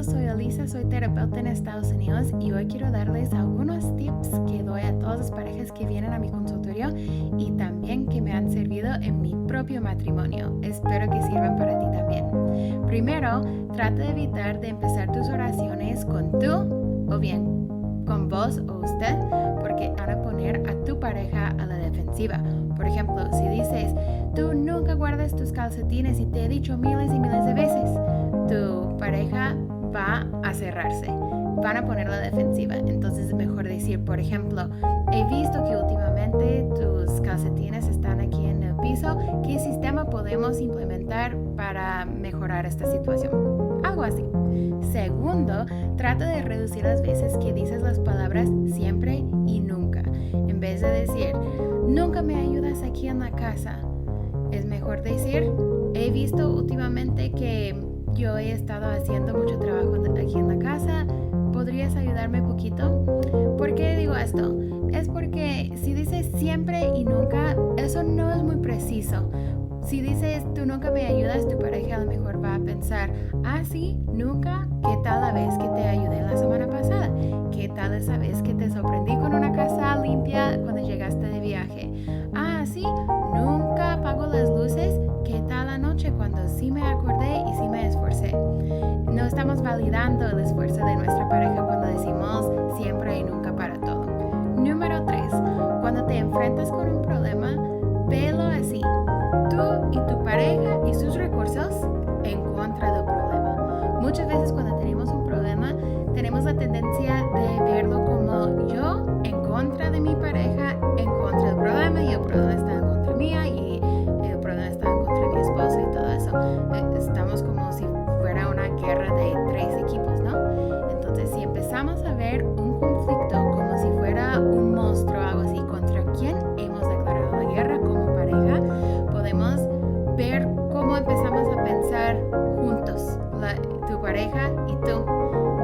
yo soy Elisa, soy terapeuta en Estados Unidos y hoy quiero darles algunos tips que doy a todas las parejas que vienen a mi consultorio y también que me han servido en mi propio matrimonio. Espero que sirvan para ti también. Primero, trata de evitar de empezar tus oraciones con tú o bien con vos o usted, porque van a poner a tu pareja a la defensiva. Por ejemplo, si dices, tú nunca guardas tus calcetines y te he dicho miles y miles de veces, tu pareja va a cerrarse, van a poner la defensiva. Entonces es mejor decir, por ejemplo, he visto que últimamente tus calcetines están aquí en el piso. ¿Qué sistema podemos implementar para mejorar esta situación? Algo así. Segundo, trata de reducir las veces que dices las palabras siempre y nunca. En vez de decir, nunca me ayudas aquí en la casa, es mejor decir, he visto últimamente que yo he estado haciendo mucho trabajo aquí en la casa, ¿podrías ayudarme un poquito? ¿Por qué digo esto? Es porque si dices siempre y nunca, eso no es muy preciso. Si dices, tú nunca me ayudas, tu pareja a lo mejor va a pensar, sí, nunca, ¿qué tal la vez que te ayudé la semana pasada? ¿Qué tal esa vez que te sorprendí con una casa limpia cuando llegaste de viaje? Sí, nunca apago las luces, ¿qué tal la noche cuando sí me acordé y sí me esforcé? No estamos validando el esfuerzo de nuestra pareja cuando decimos siempre y nunca para todo. Número 3, cuando te enfrentas con un problema, velo así. Tú y tu pareja y sus recursos en contra del problema. Muchas veces cuando tenemos un problema, tenemos la tendencia de verlo como yo en contra de mi pareja, en contra del problema, y el problema está en contra mía, y el problema está en contra de mi esposo y todo eso. Estamos como si fuera una guerra de 3 equipos, ¿no? Entonces, si empezamos a ver un conflicto como si fuera un monstruo, algo así, contra quién hemos declarado la guerra como pareja, podemos ver cómo empezamos a pensar juntos, tu pareja y tú,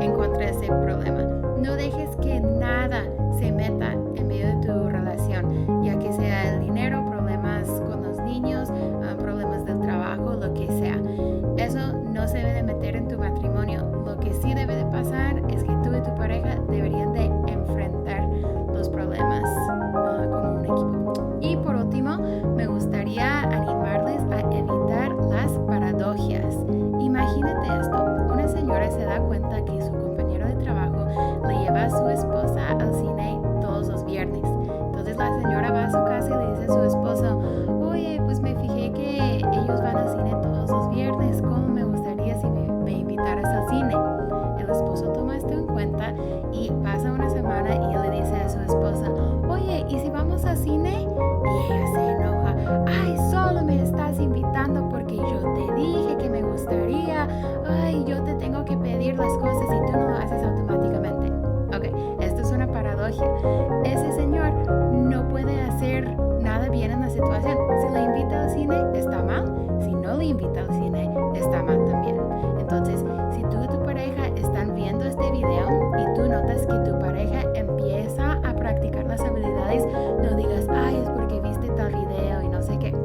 en contra de ese problema. No dejes que nada se meta en medio de tu relación, ya que sea el dinero, problemas con los niños, problemas del trabajo, lo que sea. Eso no se debe de meter en tu matrimonio. Lo que sí debe de pasar es que tú y tu pareja deberían de enfrentar los problemas como un equipo. Y por último, me gustaría animarles a evitar las paradojas. Imagínate esto, una señora se da cuenta que su compañero de trabajo le lleva a su esposa al cine todos los viernes. Entonces la señora va a su casa y le dice a su esposo, oye, pues me fijé que ellos van al cine todos los viernes, ¿cómo me gustaría si me invitaras al cine? El esposo toma esto en cuenta y pasa una semana y él le dice a su esposa, oye, ¿y si vamos al cine? Y ella se enoja, solo me estás invitando porque yo te dije que me gustaría, yo te tengo que pedir las cosas y tú no lo haces automáticamente. Ok, esto es una paradoja. Ese señor no puede hacer nada bien en la situación. Si le invita al cine, está mal. Si no le invita al cine, está mal también. Entonces, si tú y tu pareja están viendo este video y tú notas que tu pareja empieza a practicar las habilidades, no digas, es porque viste tal video y no sé qué.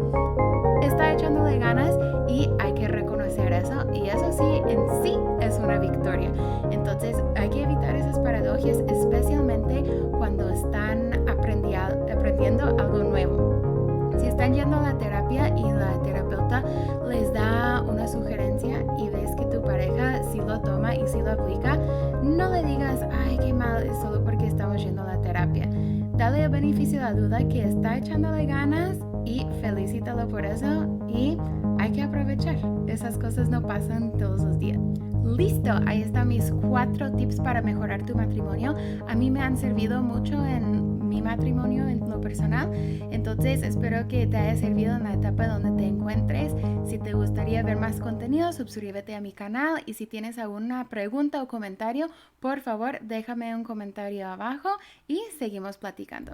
Está echándole ganas y hay que reconocer eso, y eso sí, en sí es una victoria. Entonces hay que evitar esas paradojas, especialmente cuando están aprendiendo algo nuevo. Si están yendo a la terapia y la terapeuta les da una sugerencia y ves que tu pareja sí lo toma y sí lo aplica, no le digas, qué mal, es solo porque estamos yendo a la terapia. Dale el beneficio de la duda que está echándole ganas y felicítalo por eso, y hay que aprovechar. Esas cosas no pasan todos los días. Listo, ahí están mis 4 tips para mejorar tu matrimonio. A mí me han servido mucho en mi matrimonio, en lo personal. Entonces espero que te haya servido en la etapa donde te encuentres. Si te gustaría ver más contenido, suscríbete a mi canal, y si tienes alguna pregunta o comentario, por favor déjame un comentario abajo y seguimos platicando.